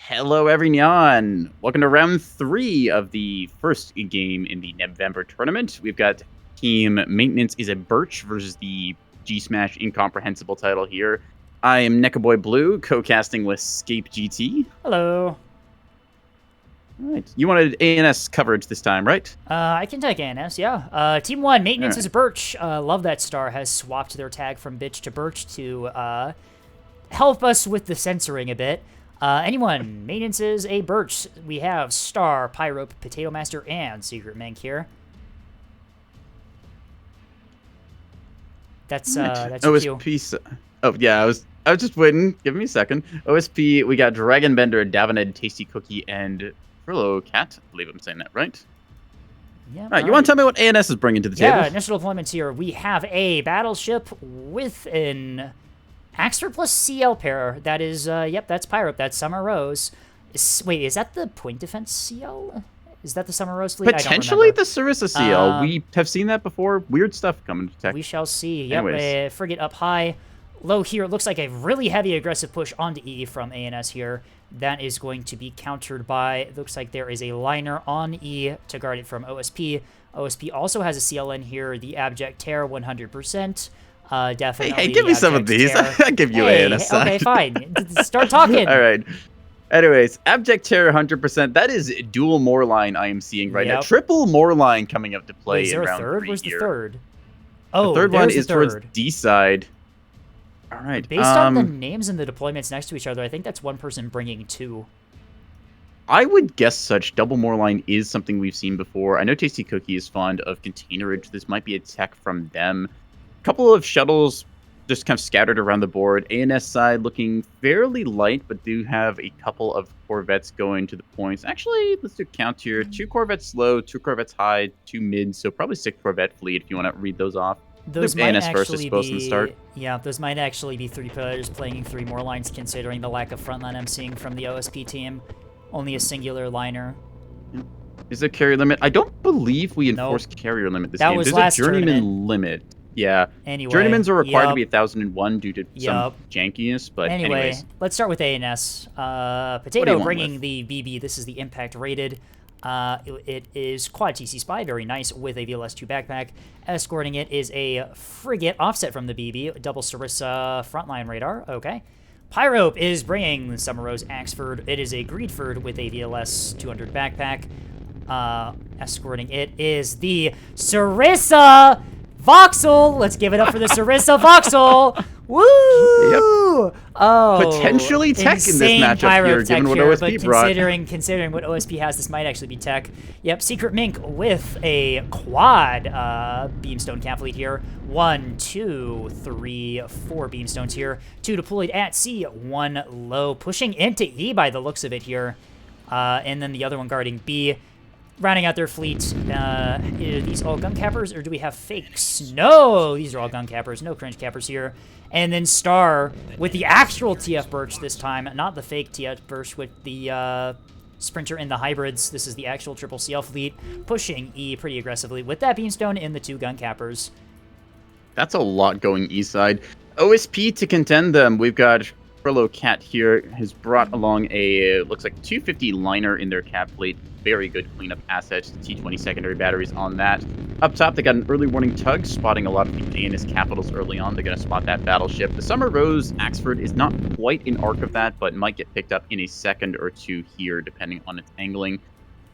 Hello, everyone. Welcome to round 3 of the first game in the NEBVEMBER tournament. We've got Team Maintenance Is A Birch versus the G-Smash Incomprehensible title here. I am Necaboy Blue, co-casting with Scape GT. Hello. All right. You wanted ANS coverage this time, right? I can take ANS, yeah. Team 1, Maintenance Is A Right. Birch. Love that star has swapped their tag from bitch to birch to help us with the censoring a bit. Anyone, Maintenance Is A Birch. We have Star, Pyrope, Potato Master, and Secret Mink here. That's your cue. OSP. Oh yeah, I was just waiting. Give me a second. OSP. We got Dragonbender, Davened, Tasty Cookie, and Frillo Cat. I believe I'm saying that right. Yeah. All right. You want to tell me what ANS is bringing to the table? Yeah, initial deployments here. We have a battleship with an Axford plus CL pair. That is, yep, that's Pyrope. That's Summer Rose. Wait, is that the point defense CL? Is that the Summer Rose fleet? Potentially the Sarissa CL. We have seen that before. Weird stuff coming to tech. We shall see. Yep, Anyways. frigate up high. Low here. It looks like a really heavy aggressive push onto E from ANS here. That is going to be countered by, looks like there is a liner on E to guard it from OSP. OSP also has a CL in here, the Abject Tear 100%. Definitely. Hey, give me some of these. I give you ANS side. Okay, fine. Start talking. All right. Anyways, Abject Terror 100%. That is dual Moorline I am seeing right now. Triple Moorline coming up to play. Wait, is there in a round third? 3 Where's here. the third? Oh, the third one is third. towards D side. All right. Based on the names and the deployments next to each other, I think that's one person bringing two. I would guess such. Double Moorline is something we've seen before. I know Tasty Cookie is fond of containerage. This might be a tech from them. A couple of shuttles just kind of scattered around the board. ANS side looking fairly light, but do have a couple of Corvettes going to the points. Actually, let's do count here. 2 Corvettes low, 2 Corvettes high, 2 mid, so probably 6 Corvette fleet if you want to read those off. Those might ANS first, I actually suppose, in the start. Yeah, those might actually be 3 players playing 3 more lines, considering the lack of frontline I'm seeing from the OSP team. Only a singular liner. Is there carrier limit? I don't believe we enforced carrier limit this game. Was There's last a journeyman tournament. limit. Yeah. Anyway, Journeymans are required to be 1001 due to some Yup. jankiness, but Anyway, anyways. let's start with ANS. Potato bringing the BB. This is the impact rated. It is quad TC Spy, very nice, with a VLS-2 backpack. Escorting it is a frigate offset from the BB, double Sarissa frontline radar. Okay. Pyrope is bringing Summer Rose Axford. It is a Greedford with a VLS 200 backpack. Escorting it is the Sarissa Voxel. Let's give it up for the Sarissa Voxel. Woo! Yep. Oh, potentially tech in this matchup here, given what OSP brought. Considering what OSP has, this might actually be tech. Yep, Secret Mink with a quad Beamstone Cap fleet here. 1, 2, 3, 4 Beamstones here. 2 deployed at C, 1 low, pushing into E by the looks of it here. And then the other one guarding B. Rounding out their fleet. Are these all gun cappers, or do we have fakes? No, these are all gun cappers. No cringe cappers here. And then Star with the actual TF Birch this time, not the fake TF Birch with the Sprinter and the hybrids. This is the actual triple CL fleet, pushing E pretty aggressively with that Beamstone and the 2 gun cappers. That's a lot going east side. OSP to contend them. We've got Frillo Cat here, has brought along a, looks like 250 liner in their cap fleet. Very good cleanup assets. T20 secondary batteries on that. Up top, they got an early warning tug, spotting a lot of the ANS capitals early on. They're going to spot that battleship. The Summer Rose Axford is not quite in arc of that, but might get picked up in a second or two here, depending on its angling.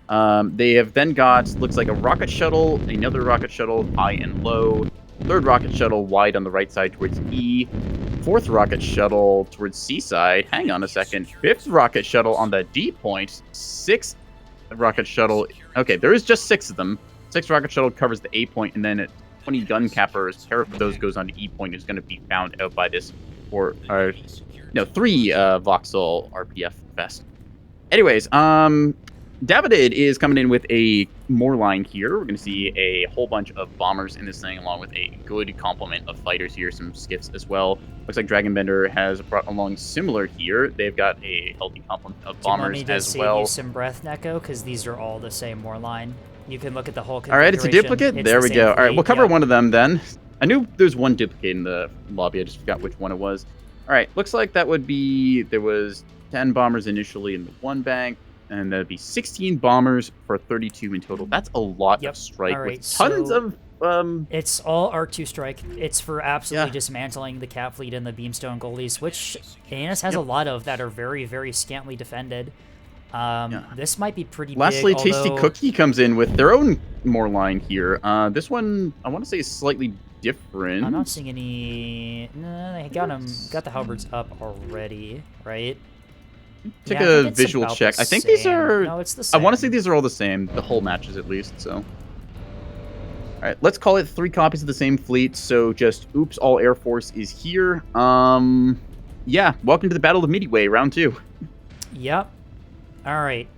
They have then got, looks like a rocket shuttle, another rocket shuttle, high and low. 3rd rocket shuttle wide on the right side towards E. 4th rocket shuttle towards C side. Hang on a second. 5th rocket shuttle on the D point. 6th rocket shuttle. Okay, there is just 6 of them. 6th rocket shuttle covers the A point, and then 20 gun cappers. Pair of those goes on to E point. Is going to be found out by this 3 Voxel RPF vest. Anyways, Davidid is coming in with a Moorline here. We're going to see a whole bunch of bombers in this thing, along with a good complement of fighters here, some skiffs as well. Looks like Dragonbender has brought along similar here. They've got a healthy complement of bombers as well. Do you want me to save you some breath, Neko? Because these are all the same Moorline. You can look at the whole configuration. All right, it's a duplicate? There we go. All right, we'll cover one of them then. I knew there's one duplicate in the lobby. I just forgot which one it was. All right, looks like that would be, there was 10 bombers initially in the one bank, and that'd be 16 bombers for 32 in total. That's a lot of strike All right, with tons so of it's all Arc 2 strike. It's for absolutely Yeah. dismantling the Cap Fleet and the Beamstone Goldies, which ANS has a lot of that are very, very scantily defended. This might be pretty Lastly, big, Tasty although... Cookie comes in with their own more line here. This one, I want to say, is slightly different. I'm not seeing any... No, they got the halberds up already, right? Take Yeah, I a think it's visual about check. the I think these same. are... No, it's the I want to say same. these are all the same. The whole matches, at least, so... All right, let's call it 3 copies of the same fleet. So just, oops, all Air Force is here. Yeah, welcome to the Battle of Midway, round 2. Yep. All right.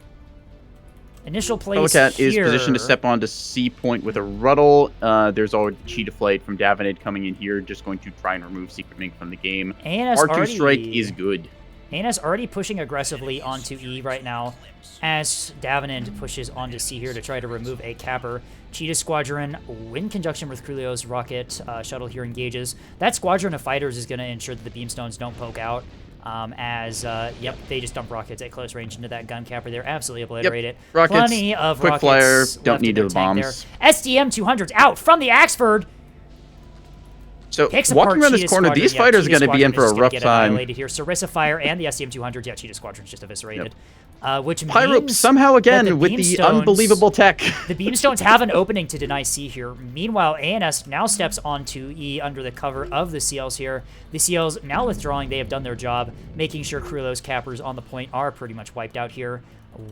Initial place Helicat here. is positioned to step onto C point with a Ruddle. There's already Cheetah Flight from Davenid coming in here, just going to try and remove Secret Mink from the game. ANS R2 strike is good. ANS already pushing aggressively onto E right now, as Davenant pushes onto C here to try to remove a capper. Cheetah Squadron, in conjunction with Krulio's rocket shuttle here, engages. That squadron of fighters is going to ensure that the Beamstones don't poke out. Yep, they just dump rockets at close range into that gun capper there. Absolutely obliterate it. Rockets, Plenty of quick rockets flyer, don't left need in the their tank bombs. there. SDM 200s out from the Axford. So, Picks apart walking around this Cheetah corner, Squadron. these Yeah, fighters are Cheetah going to be in Squadron for is a gonna rough get time. annihilated here. Sarissa Fire and the SDM 200s. Yeah, Cheetah Squadron's just eviscerated. Which Pyro means somehow again that with the Beamstones- unbelievable tech. The Beamstones have an opening to deny C here. Meanwhile, ANS now steps onto E under the cover of the CLs here. The CLs now withdrawing. They have done their job, making sure Krulio's cappers on the point are pretty much wiped out here.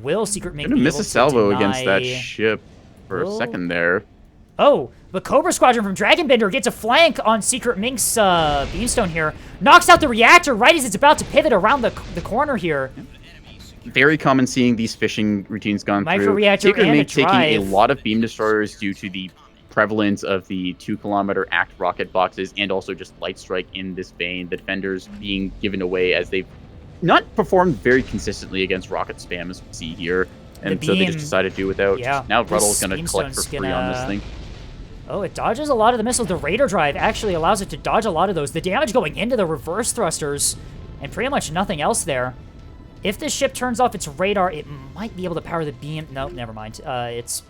Will Secret Mink be Gonna miss able a to salvo deny... against that ship for a second there. Oh, but Cobra Squadron from Dragonbender gets a flank on Secret Mink's Beamstone here. Knocks out the reactor right as it's about to pivot around the corner here. Very common seeing these fishing routines gone through. Micro-reactor Secret and a Mink taking a drive. lot of beam destroyers due to the prevalence of the 2-kilometer act rocket boxes and also just light strike in this vein. The defenders being given away as they've not performed very consistently against rocket spam, as we see here. And so they just decided to do without. Yeah, Now this Ruddle's going to collect for Beamstone's free on this thing. Oh, it dodges a lot of the missiles. The Raider Drive actually allows it to dodge a lot of those. The damage going into the reverse thrusters and pretty much nothing else there. If this ship turns off its radar, it might be able to power the beam. Nope, never mind. It's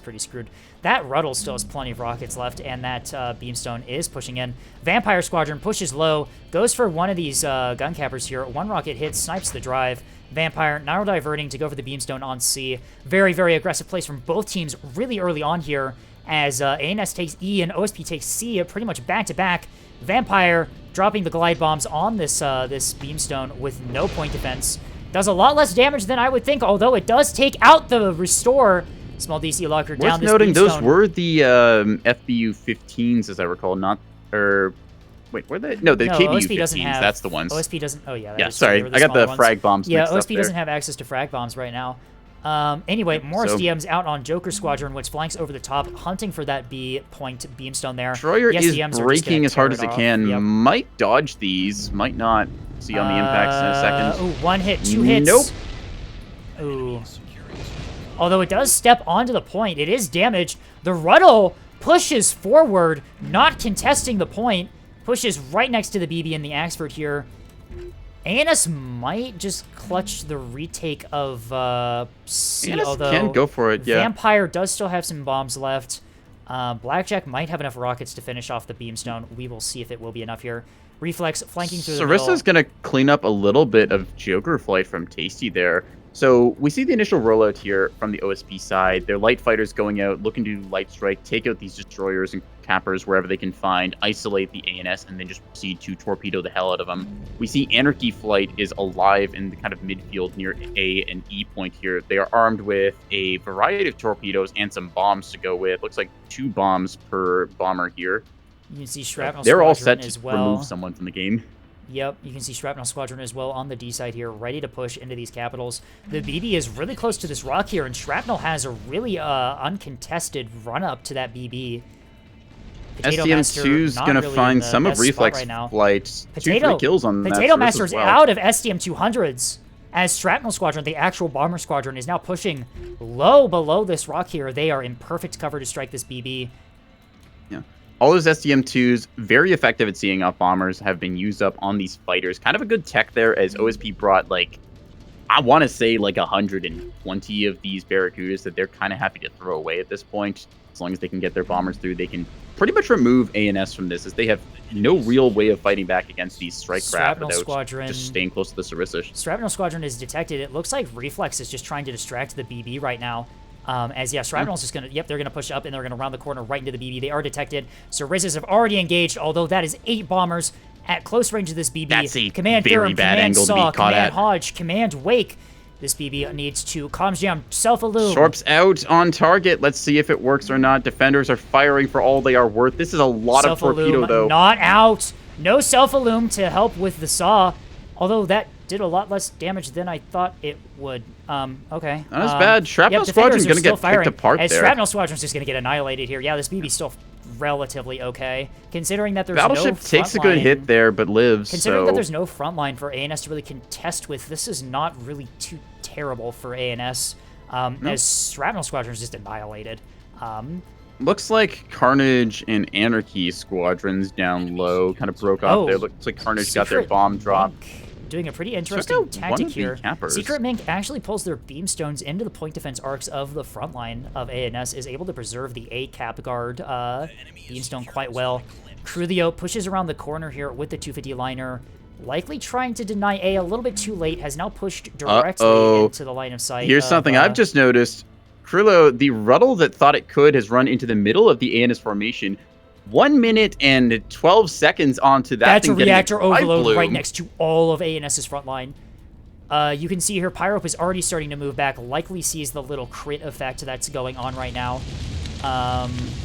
pretty screwed. That Ruddle still has plenty of rockets left, and that Beamstone is pushing in. Vampire Squadron pushes low, goes for one of these gun cappers here. One rocket hits, snipes the drive. Vampire now diverting to go for the Beamstone on C. Very, very aggressive plays from both teams really early on here, as ANS takes E and OSP takes C pretty much back-to-back. Vampire dropping the glide bombs on this this Beamstone with no point defense. Does a lot less damage than I would think, although it does take out the restore. Small DC locker down Worth this noting, Beamstone. those were the FBU-15s, as I recall, not... Or... Wait, were they? No, the OSP doesn't KBU-15s, have, that's the ones. OSP doesn't... Oh, yeah. Yeah, sorry, I got the frag bombs Yeah, mixed up OSP there. doesn't have access to frag bombs right now. Anyway, Morris DM's out on Joker Squadron, which flanks over the top, hunting for that B-point Beamstone there. Destroyer The is SDMs are just braking gonna as hard tear as it off. can. Yep. Might dodge these, might not. See on the impacts in a second. Ooh, one hit, two hits. Nope. Ooh. Although it does step onto the point, it is damaged. The Ruddle pushes forward, not contesting the point. Pushes right next to the BB and the Axford here. ANS might just clutch the retake of C, ANS although can go for it, yeah. Vampire does still have some bombs left. Blackjack might have enough rockets to finish off the Beamstone. We will see if it will be enough here. Reflex flanking through the middle. Sarissa's going to clean up a little bit of Joker flight from Tasty there. So we see the initial rollout here from the OSP side. Their light fighters going out, looking to light strike, take out these destroyers and cappers wherever they can find, isolate the ANS, and then just proceed to torpedo the hell out of them. We see Anarchy Flight is alive in the kind of midfield near A and E point here. They are armed with a variety of torpedoes and some bombs to go with. Looks like 2 bombs per bomber here. You can see Shrapnel They're all Squadron set as to well. remove someone from the game. Yep, you can see Shrapnel Squadron as well on the D side here, ready to push into these capitals. The BB is really close to this rock here, and Shrapnel has a really uncontested run-up to that BB. SDM2's going to find some of Reflex Flight's 2-3 kills on that. Potato Master's well. out of SDM 200s, as Shrapnel Squadron, the actual bomber squadron, is now pushing low below this rock here. They are in perfect cover to strike this BB. Yeah. All those SDM2s, very effective at seeing off bombers, have been used up on these fighters. Kind of a good tech there, as OSP brought, like, I want to say, like, 120 of these Barracudas that they're kind of happy to throw away at this point. As long as they can get their bombers through, they can pretty much remove ANS from this, as they have no real way of fighting back against these strike craft without just staying close to the Sarissa. Shrapnel Squadron is detected. It looks like Reflex is just trying to distract the BB right now. Shrapnel's just gonna, they're gonna push up and they're gonna round the corner right into the BB. They are detected. Sarissa's have already engaged, although that is 8 bombers at close range of this BB. That's a Command very Durham, bad Command angle to be Saw, caught Command at. Hodge, Command Wake. This BB needs to comms jam, self-illume. Shorp's out on target. Let's see if it works or not. Defenders are firing for all they are worth. This is a lot of torpedo, though. Not out. No self-illume to help with the Saw, although that did a lot less damage than I thought it would. Okay. Not as bad. Shrapnel Squadron's going to get picked apart there. Shrapnel Squadron's just going to get annihilated here. Yeah, this BB's still relatively okay, considering that there's Battleship no takes a good hit there, but lives. Considering that there's no front line for ANS to really contest with, this is not really too terrible for ANS, as Shrapnel Squadron's just annihilated. Looks like Carnage and Anarchy squadrons down low kind of broke off there. Looks like Carnage got their bomb drop. Doing a pretty interesting tactic here. Cappers. Secret Mink actually pulls their beamstones into the point defense arcs of the front line of ANS, is able to preserve the A cap guard beamstone quite well. Crudeo pushes around the corner here with the 250 liner, likely trying to deny A a little bit too late, has now pushed directly into the line of sight. Here's something I've just noticed. Krullo, the Ruddle that thought it could has run into the middle of the ANS formation. 1 minute and 12 seconds onto that. That's a reactor overload right next to all of ANS's front line. You can see here Pyrope is already starting to move back, likely sees the little crit effect that's going on right now.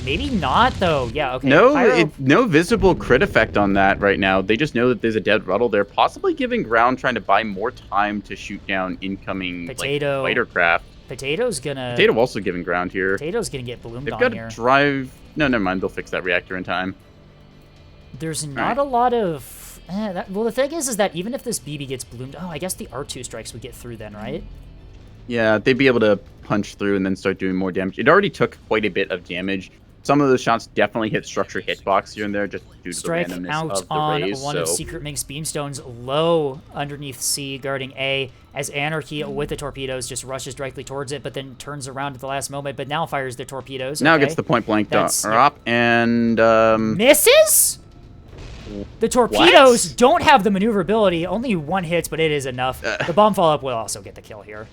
Maybe not, though. Yeah, okay. No visible crit effect on that right now. They just know that there's a dead Ruddle there, possibly giving ground, trying to buy more time to shoot down incoming fighter craft. Potato's gonna... Potato also giving ground here. Potato's gonna get bloomed They've on got here. to drive... No, never mind. They'll fix that reactor in time. There's not a lot of... well, the thing is that even if this BB gets bloomed... Oh, I guess the R2 strikes would get through then, right? Yeah, they'd be able to punch through and then start doing more damage. It already took quite a bit of damage. Some of those shots definitely hit structure hitbox here and there just due to the randomness of the raise. One of Secret Mink's beamstones low underneath C, guarding A, as Anarchy with the torpedoes just rushes directly towards it, but then turns around at the last moment, but now fires the torpedoes. Now gets the point blank drop and... misses? The torpedoes don't have the maneuverability. Only 1 hit, but it is enough. The bomb follow-up will also get the kill here.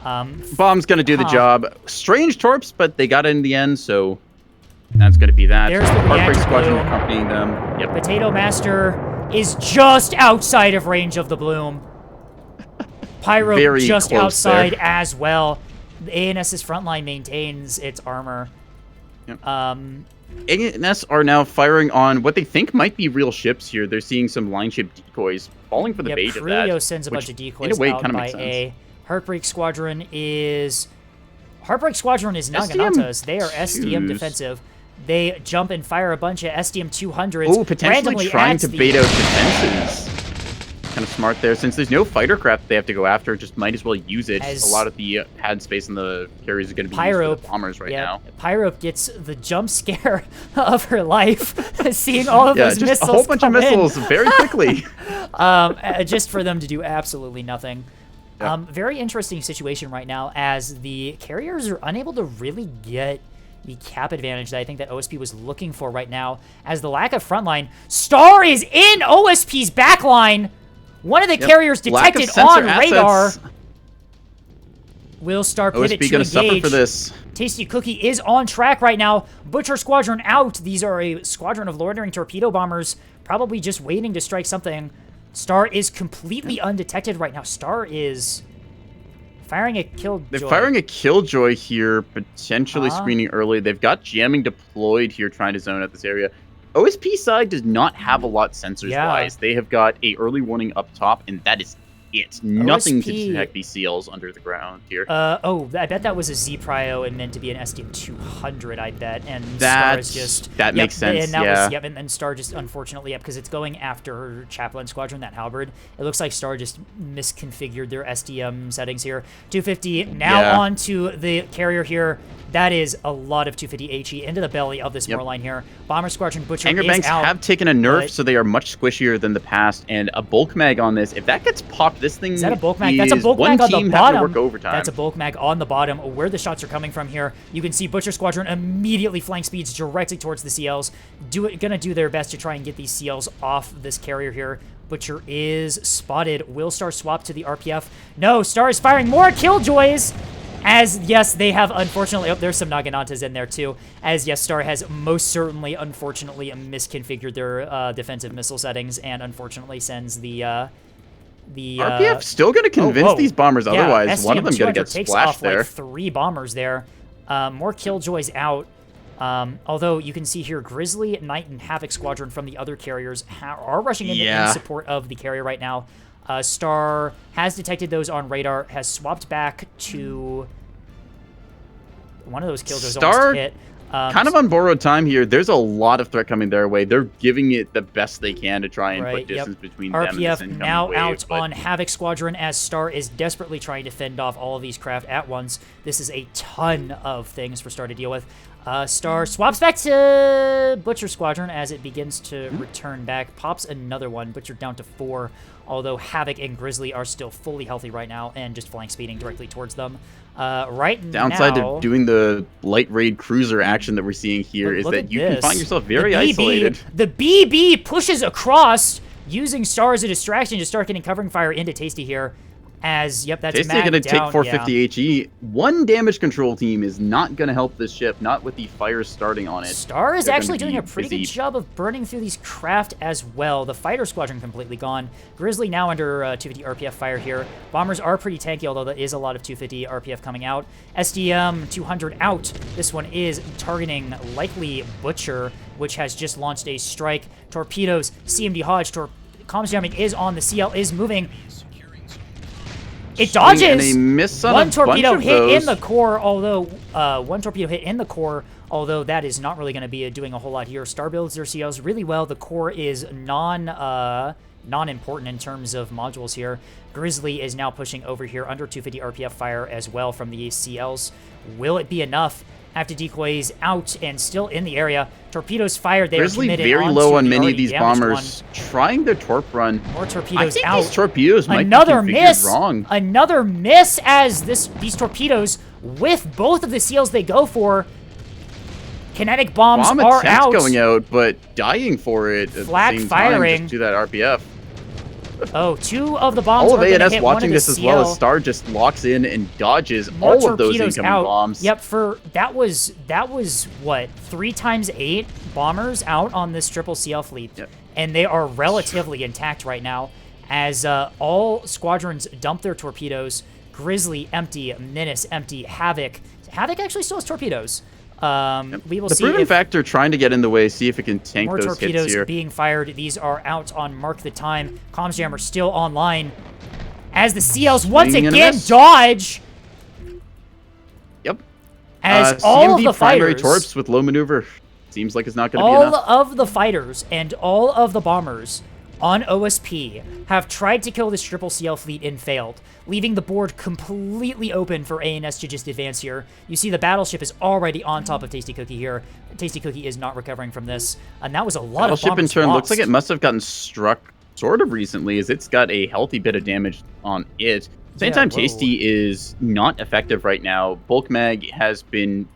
Bomb's going to do the job. Strange torps, but they got it in the end, so... That's going to be that. There's the Heartbreak Squadron accompanying them. Yep. Potato Master is just outside of range of the bloom. Pyro just outside there as well. The ANS's front line maintains its armor. Yep. ANS are now firing on what they think might be real ships here. They're seeing some line ship decoys falling for the bait of that. Crudeo sends a bunch of decoys out by A. Heartbreak Squadron is... Heartbreak Squadron is Naganatas. They are SDM defensive. They jump and fire a bunch of SDM 200s. Oh, potentially trying to bait out defenses. Kind of smart there. Since there's no fighter craft they have to go after, just might as well use it. A lot of the pad space in the carriers is going to be used for the bombers right now. Pyrope gets the jump scare of her life, seeing all of those missiles a whole bunch of missiles very quickly. Just for them to do absolutely nothing. Yep. Very interesting situation right now, as the carriers are unable to really get the cap advantage that I think that OSP was looking for right now, as the lack of frontline. Star is in OSP's backline. One of the carriers detected on radar. Will Star pivot to engage? Suffer for this. Tasty Cookie is on track right now. Butcher Squadron out. These are a squadron of loitering torpedo bombers, probably just waiting to strike something. Star is completely undetected right now. Star is firing a Killjoy. They're firing a Killjoy here, potentially screening early. They've got jamming deployed here, trying to zone out this area. OSP side does not have a lot sensors-wise. They have got a early warning up top, and that is it. Nothing to OSP detect these seals under the ground here. Oh, I bet that was a Z Prio and meant to be an SDM 200, I bet. And Star is just... That makes sense, and that yeah. Was, and Star just, unfortunately, because it's going after Chaplain Squadron, that halberd. It looks like Star just misconfigured their SDM settings here. 250, now onto the carrier here. That is a lot of 250 HE into the belly of this Moorline here. Bomber Squadron Butcher Hanger is banks out, have taken a nerf, so they are much squishier than the past. And a bulk mag on this, if that gets popped, this thing is that a bulk mag? That's a bulk mag on the bottom. That's a bulk mag on the bottom. Where the shots are coming from here, you can see Butcher Squadron immediately flank speeds directly towards the CLs. Gonna do their best to try and get these CLs off this carrier here. Butcher is spotted. Will Star swap to the RPF? No, Star is firing more Killjoys. As, yes, they have, unfortunately, there's some Naganatas in there, too. As, yes, Star has most certainly, unfortunately, misconfigured their defensive missile settings and, unfortunately, sends the RPF still going to convince these bombers otherwise. One of them going to get takes splashed off, there. Like 3 bombers there. More Killjoys out. Although you can see here, Grizzly, Knight, and Havoc Squadron from the other carriers are rushing in support of the carrier right now. Star has detected those on radar, has swapped back to... One of those Killjoys almost hit. Kind of on borrowed time here. There's a lot of threat coming their way. They're giving it the best they can to try and put distance between them and this incoming now wave, out on Havoc Squadron as Star is desperately trying to fend off all of these craft at once. This is a ton of things for Star to deal with. Star swaps back to Butcher Squadron as it begins to return back. Pops another one. Butcher down to 4, although Havoc and Grizzly are still fully healthy right now and just flank speeding directly towards them. Downside to doing the light raid cruiser action that we're seeing here is that you can find yourself very isolated. The BB pushes across, using Star as a distraction to start getting covering fire into Tasty here. As, that's Tasty going to take 450 HE. One damage control team is not going to help this ship, not with the fires starting on it. Star is actually doing a pretty good job of burning through these craft as well. The fighter squadron completely gone. Grizzly now under 250 RPF fire here. Bombers are pretty tanky, although there is a lot of 250 RPF coming out. SDM 200 out. This one is targeting likely Butcher, which has just launched a strike. Torpedoes, CMD Hodge, comms jamming is on. The CL is moving. It dodges. One torpedo hit in the core, although that is not really going to be doing a whole lot here. Star builds their CLs really well. The core is non-important in terms of modules here. Grizzly is now pushing over here under 250 RPF fire as well from the CLs. Will it be enough? After decoys out and still in the area. Torpedoes fired. They Grizzly are very low on many of these bombers. Trying their torp run. More torpedoes out. These torpedoes might Another be miss. Wrong. Another miss as these torpedoes, with both of the seals they go for, kinetic bombs are out. Going out, but dying for it. Flat firing. Just do that RPF. Oh, 2 of the bombs. All of ANS watching this as well as Star just locks in and dodges all of those incoming bombs. Yep, that was what, 3 times 8 bombers out on this triple CL fleet, and they are relatively intact right now. As all squadrons dump their torpedoes. Grizzly empty, Menace empty, Havoc actually still has torpedoes. We will see. The Proven Factor trying to get in the way, see if it can tank those hits here. More torpedoes being fired. These are out on Mark the Time. Comms jammer still online. As the CLs once again dodge. Yep. As all of the primary fighters, torps with low maneuver. Seems like it's not going to be enough. All of the fighters and all of the bombers on OSP have tried to kill this triple CL fleet and failed, leaving the board completely open for ANS to just advance here. You see the battleship is already on top of Tasty Cookie here. Tasty Cookie is not recovering from this, and that was a lot of bombers Battleship in turn lost. looks like it must have gotten struck sort of recently, as it's got a healthy bit of damage on it. Same time, Tasty is not effective right now. Bulk Mag has been...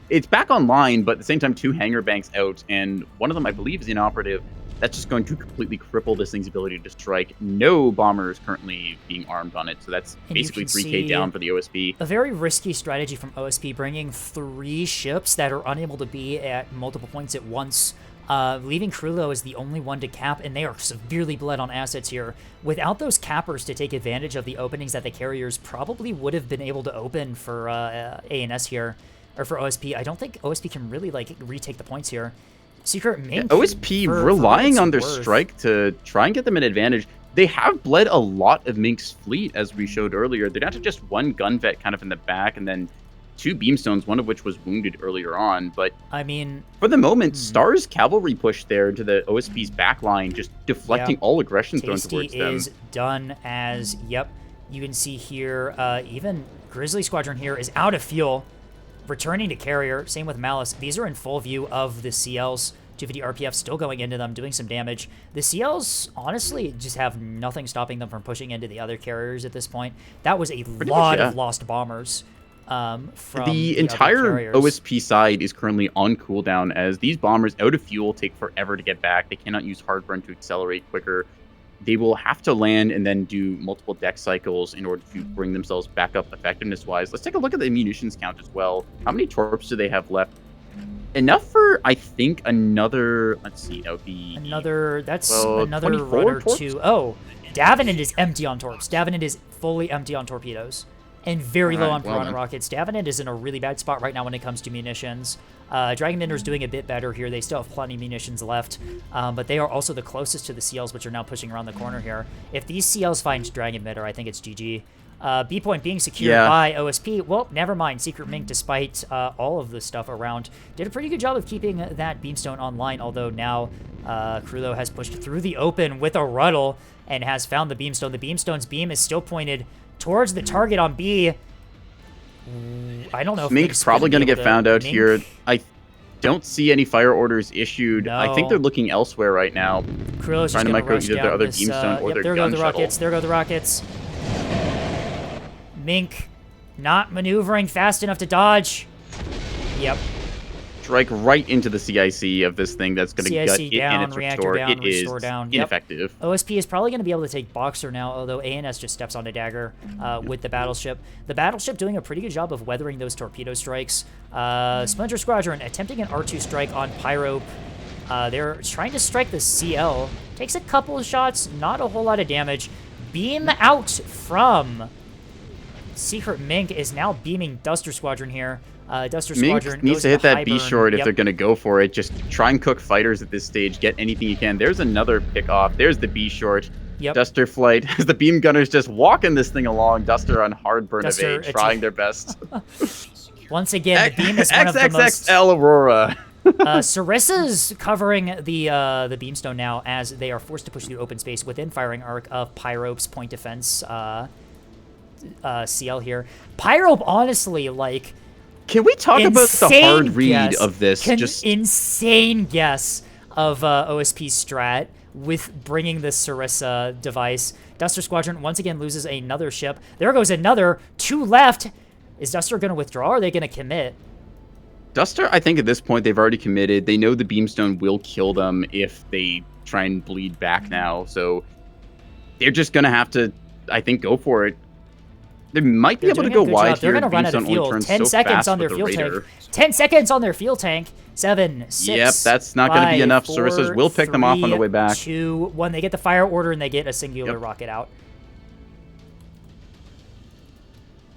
It's back online, but at the same time, 2 hanger banks out, and one of them, I believe, is inoperative. That's just going to completely cripple this thing's ability to strike. No bombers currently being armed on it, so that's basically 3K down for the OSP. A very risky strategy from OSP, bringing 3 ships that are unable to be at multiple points at once, leaving Krulo as the only one to cap, and they are severely bled on assets here. Without those cappers to take advantage of the openings that the carriers probably would have been able to open for ANS here, or for OSP, I don't think OSP can really, retake the points here. Secret Mink. OSP relying on their strike to try and get them an advantage. they have bled a lot of Mink's fleet, as we showed earlier. They're down to just one gun vet kind of in the back, and then 2 beamstones, one of which was wounded earlier on. But I mean, for the moment, Star's cavalry push there into the OSP's backline, just deflecting all aggression thrown towards them. is done as, yep, you can see here, even Grizzly Squadron here is out of fuel, returning to carrier. Same with Malice. These are in full view of the CLs. 250 RPF still going into them, doing some damage. The CLs, honestly, just have nothing stopping them from pushing into the other carriers at this point. That was a lot of lost bombers. From the entire OSP side is currently on cooldown, as these bombers out of fuel take forever to get back. They cannot use hard burn to accelerate quicker. They will have to land and then do multiple deck cycles in order to bring themselves back up effectiveness-wise. Let's take a look at the munitions count as well. How many torps do they have left? Enough for, I think, another, let's see, that would be... Another, that's another run or two. Oh, Davenant is empty on torps. Davenant is fully empty on torpedoes. And very low on Piranha rockets. Davenant is in a really bad spot right now when it comes to munitions. Dragon Bender's doing a bit better here. They still have plenty of munitions left. But they are also the closest to the CLs, which are now pushing around the corner here. If these CLs find Dragon Bender, I think it's GG. B point being secured by OSP. Well, never mind. Secret Mink, despite all of the stuff around, did a pretty good job of keeping that beamstone online, although now Krulo has pushed through the open with a Ruddle and has found the beamstone. The beamstone's beam is still pointed towards the target on B. I don't know if Mink's probably going to get found out here. I don't see any fire orders issued. No. I think they're looking elsewhere right now. Krulo's trying to micro either their other beamstone or their gun shuttle. There go the rockets. There go the rockets. Mink not maneuvering fast enough to dodge. Yep. Strike right into the CIC of this thing that's going to gut it in its restore. It is ineffective. OSP is probably going to be able to take Boxer now, although ANS just steps on a dagger with the battleship. The battleship doing a pretty good job of weathering those torpedo strikes. Splinter Squadron attempting an R2 strike on Pyrope. They're trying to strike the CL. Takes a couple of shots, not a whole lot of damage. Beam out from... Secret Mink is now beaming Duster Squadron here. Duster Squadron Mink needs to hit that B short if they're going to go for it. Just try and cook fighters at this stage. Get anything you can. There's another pick off. There's the B short. Duster flight. As the beam gunners just walking this thing along. Duster on hard burn of A, trying their best. Once again, the beam is one of the most... XXXL Aurora. Sarissa's covering the beamstone now as they are forced to push through open space within firing arc of Pyrope's point defense CL here. Pyrope, honestly, like... Can we talk about the hard read of this? Just insane guess of OSP strat with bringing the Sarissa device. Duster Squadron once again loses another ship. There goes another. 2 left. Is Duster going to withdraw or are they going to commit? Duster, I think at this point they've already committed. They know the beamstone will kill them if they try and bleed back now. So they're just going to have to, I think, go for it. They might be able to go wide here. They're going to run out of fuel. 10 seconds on their fuel tank. 10 seconds on their fuel tank. 7, 6. Yep, that's not going to be enough. Sarissas will pick them off on the way back. 2, 1. They get the fire order and they get a singular rocket out.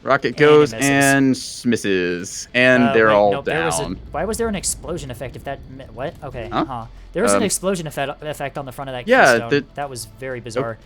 Rocket goes and misses. And they're all down. Why was there an explosion effect if that... What? Okay. There was an explosion effect on the front of that keystone. That was very bizarre.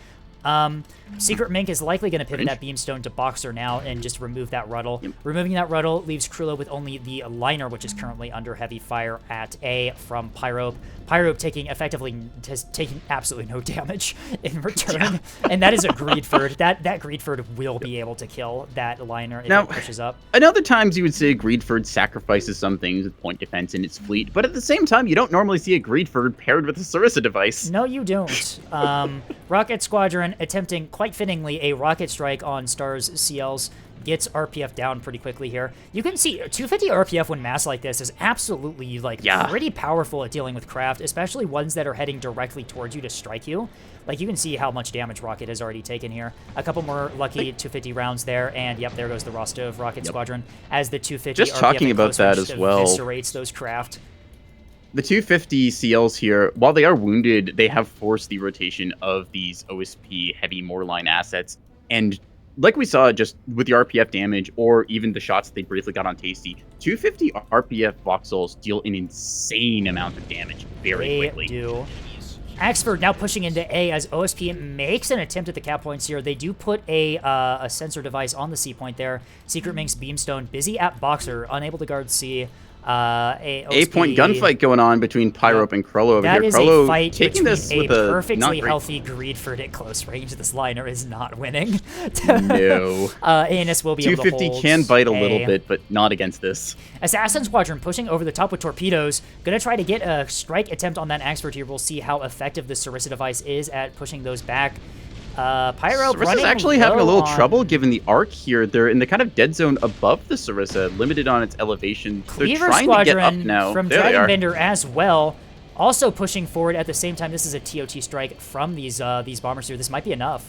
Secret Mink is likely going to pivot that beamstone to Boxer now and just remove that Ruddle. Removing that Ruddle leaves Krulo with only the liner, which is currently under heavy fire at A from Pyrope. Pyrope taking absolutely no damage in return, and that is a Greedford. That Greedford will be able to kill that liner if it pushes up. At other times, you would say Greedford sacrifices some things with point defense in its fleet, but at the same time, you don't normally see a Greedford paired with a Sarissa device. No, you don't. Rocket Squadron attempting, quite fittingly, a rocket strike on Star's CLs. Gets RPF down pretty quickly here. You can see 250 RPF when massed like this is absolutely pretty powerful at dealing with craft, especially ones that are heading directly towards you to strike you. Like, you can see how much damage Rocket has already taken here. A couple more lucky 250 rounds there, and yep, there goes the Rostov Rocket Squadron as the 250 just RPF talking about that as well eviscerates those craft. The 250 CLs here, while they are wounded, they have forced the rotation of these OSP heavy Moorline assets, and like we saw just with the RPF damage or even the shots they briefly got on Tasty, 250 RPF Voxels deal an insane amount of damage very quickly. They do. Axford now pushing into A as OSP makes an attempt at the cap points here. They do put a sensor device on the C point there. Secret Mink's Beamstone busy at Boxer, unable to guard C. A point gunfight going on between Pyrope and Krullo over here. That is Krullo a fight taking between this with a a perfectly not healthy Greedford at close range. This liner is not winning. No. ANS will be able to 250 hold can bite a A. little bit, but not against this. Assassin Squadron pushing over the top with torpedoes. Gonna try to get a strike attempt on that Axford here. We'll see how effective the Sarissa device is at pushing those back. Pyro Sarissa's actually having a little trouble given the arc here. They're in the kind of dead zone above the Sarissa, limited on its elevation. They're Cleaver trying Squadron to get up now. from There they are. Dragonbender as well. Also pushing forward at the same time. This is a TOT strike from these bombers here. This might be enough.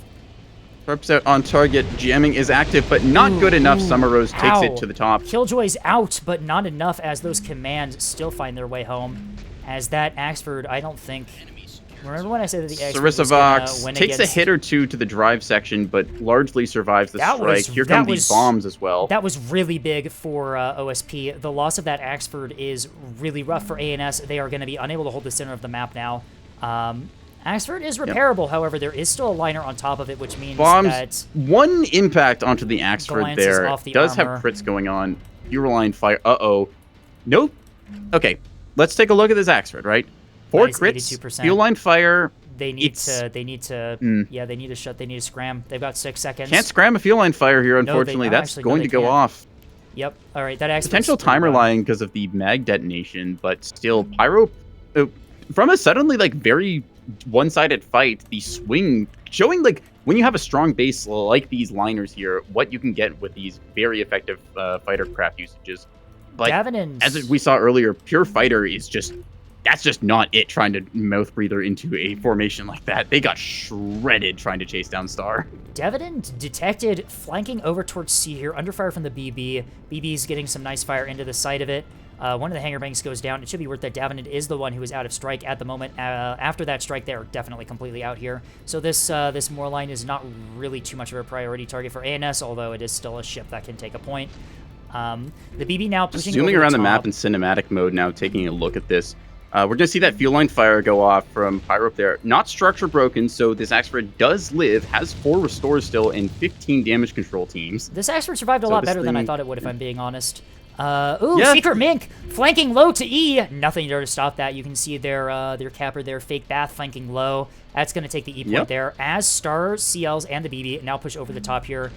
Sharps out on target. Jamming is active, but not good enough. Summer Rose takes it to the top. Killjoy's out, but not enough as those commands still find their way home. As that Axford, I don't think... Remember when I said that the Axford was gonna win takes against... a hit or two to the drive section, but largely survives the strike. Here come these bombs as well. That was really big for OSP. The loss of that Axford is really rough for ANS. They are going to be unable to hold the center of the map now. Axford is repairable, however, there is still a liner on top of it, which means that... One impact onto the Axford there. Off the does armor. have crits going on. Fuel fire. Uh-oh. Nope. Okay, let's take a look at this Axford, right? 4 crits, 82%. Fuel line fire. They need to scram. They've got 6 seconds. Can't scram a fuel line fire here, unfortunately. That's going to go off. Yep. All right, that Axford. Potential timer lying because of the mag detonation, but still, Pyro, from a suddenly, like, very one-sided fight, the swing, showing, like, when you have a strong base like these liners here, what you can get with these very effective fighter craft usages. But as we saw earlier, Pure Fighter is just... That's just not it, trying to mouth breather into a formation like that. They got shredded trying to chase down Star. Devenant detected flanking over towards C here, under fire from the BB. BB's getting some nice fire into the side of it. One of the hangar banks goes down. It should be worth that Devenant is the one who is out of strike at the moment. After that strike, they're definitely completely out here. So this Moorline is not really too much of a priority target for ANS, although it is still a ship that can take a point. The BB now pushing zooming around the map in cinematic mode now, taking a look at this. We're going to see that fuel line fire go off from Pyro up there. Not structure broken, so this Axford does live, has 4 restores still, and 15 damage control teams. This Axford survived a lot better than I thought it would, if I'm being honest. Secret Mink flanking low to E. Nothing there to stop that. You can see their capper there, Fake Bath flanking low. That's going to take the E point there. As Star, CLs, and the BB now push over the top here.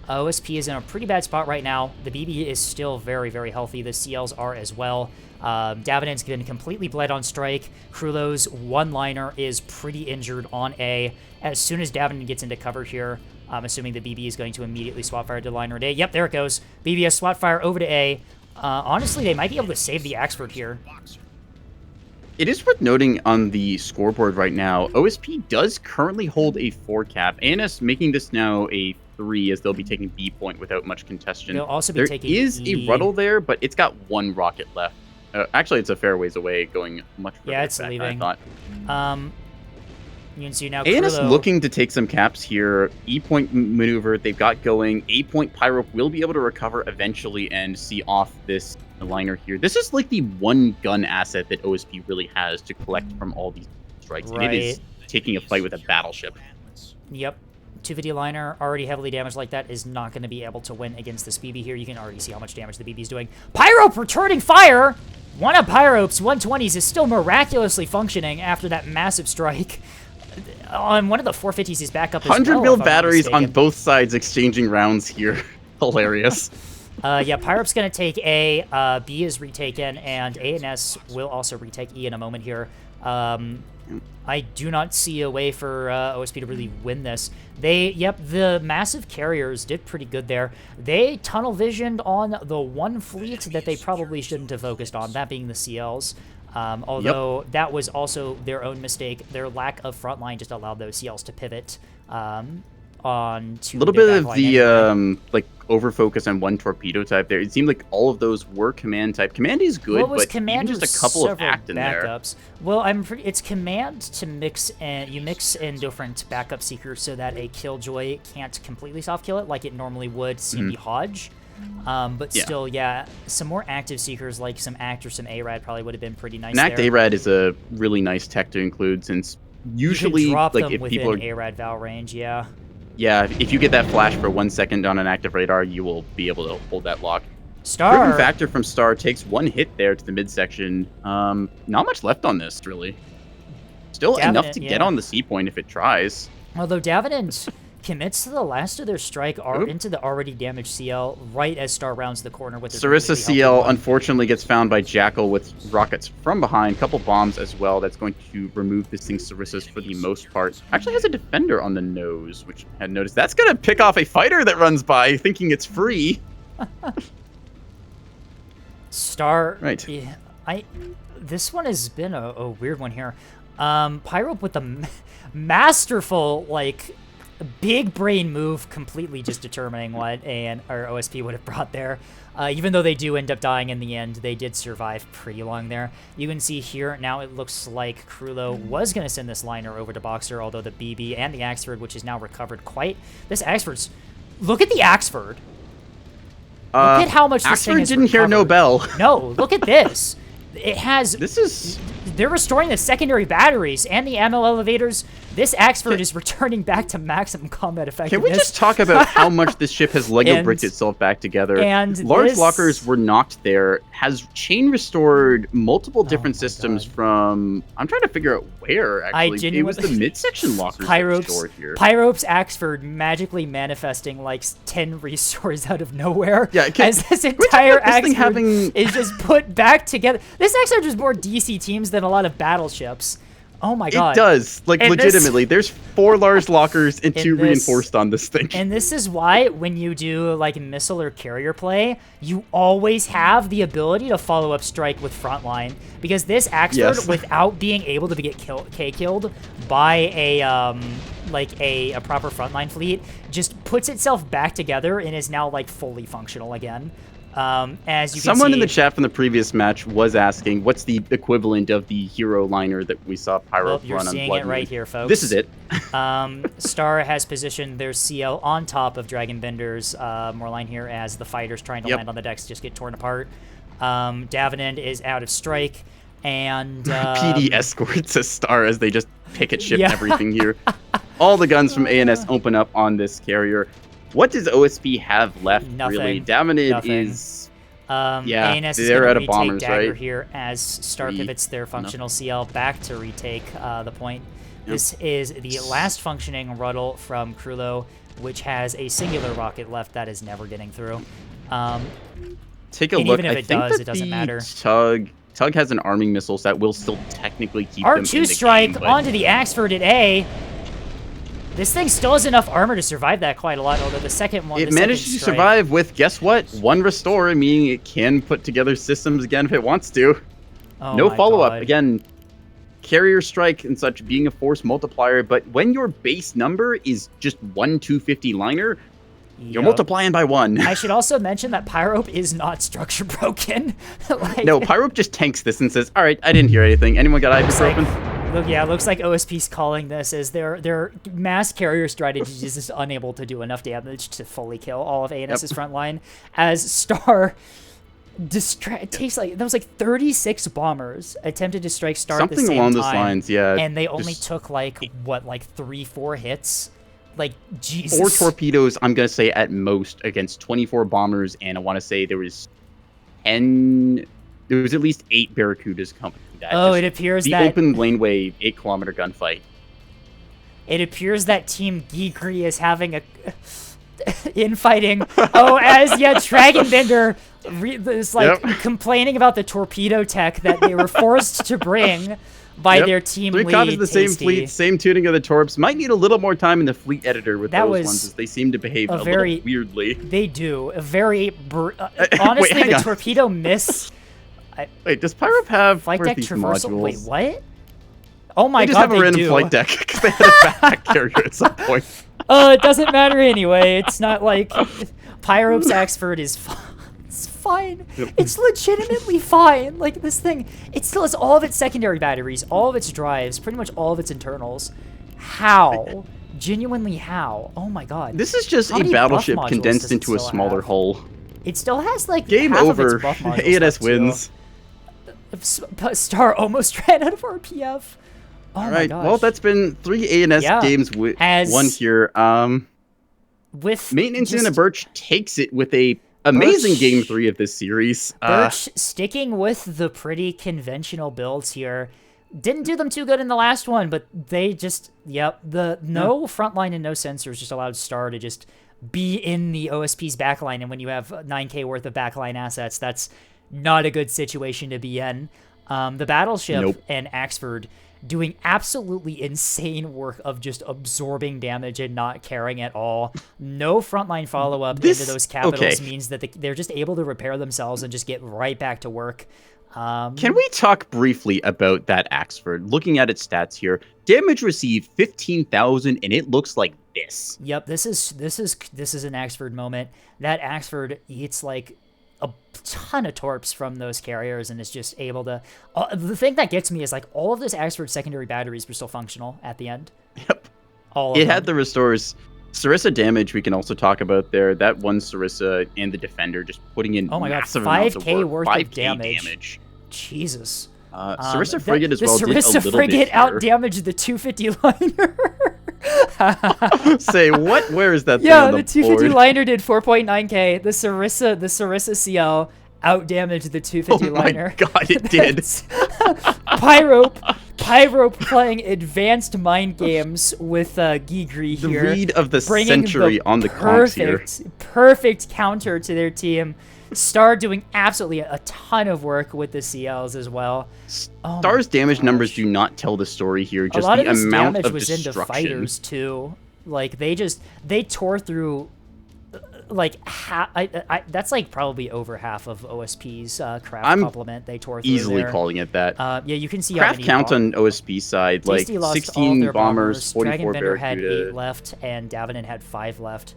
OSP is in a pretty bad spot right now. The BB is still very, very healthy. The CLs are as well. Davenant's been completely bled on strike. Krullo's one-liner is pretty injured on A. As soon as Davenant gets into cover here, I'm assuming the BB is going to immediately swap fire to liner at A. Yep, there it goes. BB has swap fire over to A. Honestly, they might be able to save the Axford here. It is worth noting on the scoreboard right now, OSP does currently hold a 4 cap. ANS making this now a 3, as they'll be taking B point without much contention. They'll also be taking There is E. a Ruddle there, but it's got 1 rocket left. Actually, it's a fair ways away, going much further it's back leaving. than I thought. You can see now ANS Krullo looking to take some caps here. E-point maneuver they've got going. A-point Pyro will be able to recover eventually and see off this liner here. This is like the one gun asset that OSP really has to collect from all these strikes. Right. And it is taking a fight with a battleship. Yep. 250 liner, already heavily damaged like that, is not going to be able to win against this BB here. You can already see how much damage the BB is doing. Pyrope returning fire! One of Pyrope's 120s is still miraculously functioning after that massive strike. On one of the 450s, he's back up as 100 well, mil if I'm not batteries on mistaken. both sides exchanging rounds here. Hilarious. Yeah, Pyrope's going to take A, B is retaken, and ANS will also retake E in a moment here. I do not see a way for OSP to really win this. The massive carriers did pretty good there. They tunnel visioned on the one fleet that they probably shouldn't have focused on, that being the CLs. Although that was also their own mistake. Their lack of frontline just allowed those CLs to pivot on to a little bit of the like over focus on one torpedo type there. It seemed like all of those were command type. Command is good, but even just a couple of act in backups. there. Well, it's command to mix, and you mix in different backup seekers so that a Killjoy can't completely soft kill it like it normally would CMB Hodge. But still, some more active seekers like some ACT or some ARAD probably would have been pretty nice. An ACT ARAD is a really nice tech to include, since usually, you can drop like, them if people within are... ARAD Val range, yeah. Yeah, if you get that flash for 1 second on an active radar, you will be able to hold that lock. Star! Proven Factor from Star takes 1 hit there to the midsection. Not much left on this, really. Still enough to get on the C point if it tries. Although Davenant commits to the last of their strike into the already damaged CL right as Star rounds the corner with their Sarissa CL unfortunately gets found by Jackal with rockets from behind, couple bombs as well. That's going to remove this thing Sarissa's for the most part. Actually has a defender on the nose, which I had noticed. That's going to pick off a fighter that runs by thinking it's free. Star. Right. Yeah, this one has been a weird one here. Pyrope with the masterful, like, big brain move, completely just determining what our OSP would have brought there. Even though they do end up dying in the end, they did survive pretty long there. You can see here, now it looks like Krulo was going to send this liner over to Boxer, although the BB and the Axford, which is now recovered quite... This Axford's... Look at the Axford! Look at how much this thing has didn't hear no bell. No, look at this. It has... This is... They're restoring the secondary batteries and the ML elevators. This Axford is returning back to maximum combat effectiveness. Can we just talk about how much this ship has Lego bricked itself back together? And large lockers were knocked there. Has chain restored multiple different systems from... I'm trying to figure out where, actually. It was the midsection lockers restored here. Pyrope's Axford magically manifesting like 10 restores out of nowhere. Yeah, as this entire Axford is just put back together. This Axford is more DC teams than a lot of battleships. Oh my god. It does. Like, and legitimately. There's 4 large lockers and 2 reinforced on this thing. And this is why when you do, like, missile or carrier play, you always have the ability to follow up strike with frontline. Because this Axford, without being able to get killed by a proper frontline fleet, just puts itself back together and is now, like, fully functional again. As you can Someone see, in the chat from the previous match was asking, what's the equivalent of the hero liner that we saw Pyro run on Blood Moon? You're seeing it right here, folks. This is it. Star has positioned their CL on top of Dragonbender's Moorline here as the fighters trying to land on the decks just get torn apart. Davenant is out of strike, and... PD escorts a Star as they just picket ship everything here. All the guns from ANS open up on this carrier. What does OSP have left, really? Davenant is... ANS is they're out of retake bombers, Dagger right? here as Star pivots their functional CL back to retake the point. This is the last functioning Ruddle from Krulo, which has a singular rocket left that is never getting through. Take a look. Even if it does, it doesn't matter. Tug has an arming missiles that will still technically keep them in the R2 strike game, onto the Axford at A. This thing still has enough armor to survive that quite a lot, although the second one... It managed to survive with, guess what? 1 restore, meaning it can put together systems again if it wants to. No follow-up. Again, carrier strike and such being a force multiplier, but when your base number is just 1 250 liner, you're multiplying by 1. I should also mention that Pyrope is not structure broken. No, Pyrope just tanks this and says, all right, I didn't hear anything. Anyone got ibuprofen? It looks like OSP's calling this as their mass carrier strategy is just unable to do enough damage to fully kill all of ANS's front line. As Star takes that was like 36 bombers attempted to strike Star at the same time. Something along those lines, yeah. And they only took like 3-4 hits. Like, Jesus. 4 torpedoes, I'm going to say at most, against 24 bombers, and I want to say there was at least 8 Barracudas coming. It appears that... The open laneway 8-kilometer gunfight. It appears that Team ghyghry is having a... infighting. Dragonbender is, complaining about the torpedo tech that they were forced to bring by their team 3 lead, copies the same fleet, same tuning of the torps. Might need a little more time in the fleet editor with those ones, as they seem to behave a little weirdly. They do. Honestly, the torpedo miss... Wait, does Pyrope have flight deck traversal? Modules? Wait, what? Oh my god, they just have a random flight deck because they had a backpack carrier at some point. It doesn't matter anyway. It's not like Pyrope's Axford is fine. It's fine. It's legitimately fine. Like, this thing, it still has all of its secondary batteries, all of its drives, pretty much all of its internals. How? Genuinely how? Oh my god. This is just a battleship condensed into a smaller hull. It still has, like, game half over. Of its buff modules ANS wins. Star almost ran out of RPF. Oh All my right. Well, gosh. that's been 3 ANS Yeah. games with one As here. with Maintenance in a just Birch takes it with a amazing game Birch 3 of this series. Birch sticking with the pretty conventional builds here. Didn't do them too good in the last one, but they just, yep, the no frontline and no sensors just allowed Star to just be in the OSP's backline. And when you have 9k worth of backline assets, that's not a good situation to be in. The Battleship Nope. and Axford doing absolutely insane work of just absorbing damage and not caring at all. No frontline follow-up into those capitals means that they're just able to repair themselves and just get right back to work. Can we talk briefly about that Axford? Looking at its stats here, damage received 15,000, and it looks like this. Yep, this is an Axford moment. That Axford eats like a ton of torps from those carriers and is just able to. The thing that gets me is like all of this Axford secondary batteries were still functional at the end. Yep. It had the restores. Sarissa damage we can also talk about there. That one Sarissa and the defender just putting in massive amounts of 5k work. worth of damage. Jesus. Sarissa frigate as well. The did a Sarissa little frigate bit here. outdamaged the 250 liner. Say what? Where is that? Yeah, thing on the 250 board? liner did 4.9k. The Sarissa CL outdamaged the 250 liner. Oh my god, it did. Pyro playing advanced mind games with ghyghry The here. read of the bringing century on the comps here. Perfect counter to their team. Star doing absolutely a ton of work with the CLs as well. Star's damage numbers do not tell the story here. Just a lot the of this amount damage of was destruction. into fighters too. Like they tore through like that's like probably over half of OSP's craft complement. They tore through easily there. calling it that. Yeah, you can see Craft count on OSP side, like Tasty lost all of 16 their bombers, 44 Dragonbender had Barracuda. 8 left, and Davenant had 5 left.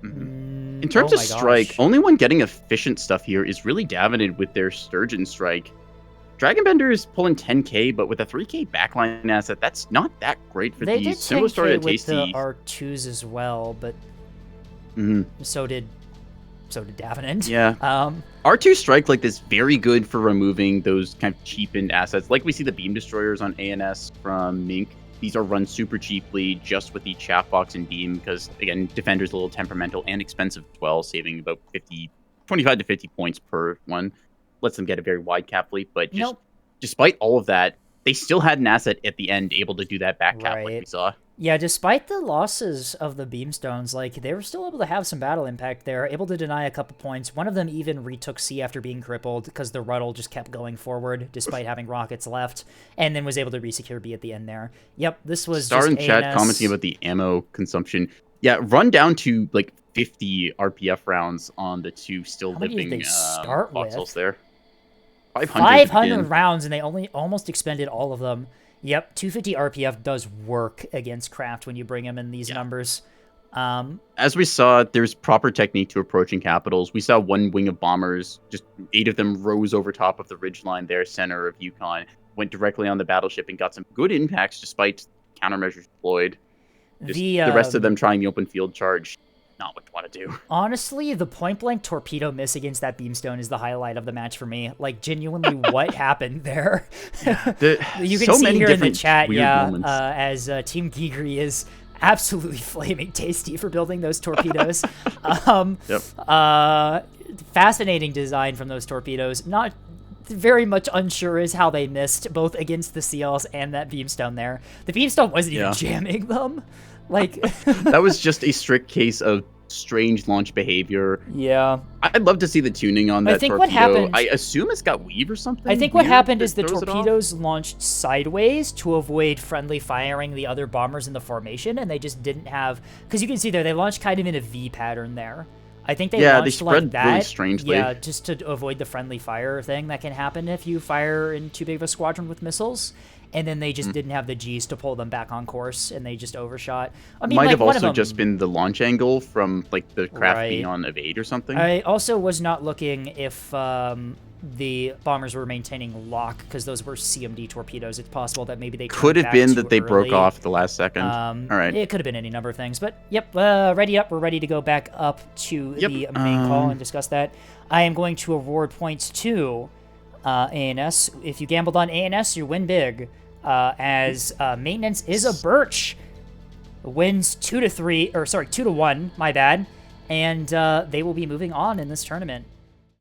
In terms of my strike, gosh. only one getting efficient stuff here is really Davenant with their Sturgeon strike. Dragonbender is pulling 10k, but with a 3k backline asset, that's not that great for They the did similar story 10k to with the Tasty. R2s as well, but so did Davenant. Yeah. R2 strike like this very good for removing those kind of cheapened assets. Like we see the beam destroyers on ANS from Mink. These are run super cheaply just with the chaff box and beam because, again, Defender's a little temperamental and expensive as well, saving about 25 to 50 points per one. Lets them get a very wide cap fleet, but just despite all of that, they still had an asset at the end able to do that back cap like we saw. Yeah, despite the losses of the Beamstones, like, they were still able to have some battle impact there, able to deny a couple points. One of them even retook C after being crippled because the Ruddle just kept going forward despite having rockets left, and then was able to resecure B at the end there. Yep, this was Star just in chat ANS. commenting about the ammo consumption. Yeah, run down to like 50 RPF rounds on the two still How many did living they start with? voxels there. 500 500 rounds, and they only almost expended all of them. Yep, 250 RPF does work against Craft when you bring him in these numbers. As we saw, there's proper technique to approaching capitals. We saw one wing of bombers, just 8 of them rose over top of the ridgeline there, center of Yukon, went directly on the battleship and got some good impacts despite countermeasures deployed. Just the rest of them trying the open field charge. Not what you want to do. Honestly, the point-blank torpedo miss against that Beamstone is the highlight of the match for me. Like, genuinely, what happened there? You can see here in the chat, as Team ghyghry is absolutely flaming Tasty for building those torpedoes. Fascinating design from those torpedoes. Not very much unsure as how they missed, both against the CLs and that Beamstone there. The Beamstone wasn't even jamming them. Like that was just a strict case of strange launch behavior. Yeah. I'd love to see the tuning on that torpedo. What happened, I assume it's got weave or something. I think what happened is the torpedoes launched sideways to avoid friendly firing the other bombers in the formation, and they just didn't have... Because you can see there, they launched kind of in a V pattern there. I think they launched they spread like that. really strangely. Yeah, just to avoid the friendly fire thing that can happen if you fire in too big of a squadron with missiles. And then they just didn't have the Gs to pull them back on course, and they just overshot. I mean, might like, have one also of them, just been the launch angle from like the craft being on evade or something. I also was not looking if the bombers were maintaining lock, because those were CMD torpedoes. It's possible that maybe they could have been that they broke off at the last second. All right. It could have been any number of things, but yep, ready up. We're ready to go back up to the main call and discuss that. I am going to award points to ANS. If you gambled on ANS, you win big. as Maintenance Is A Birch wins 2-1, my bad, and they will be moving on in this tournament.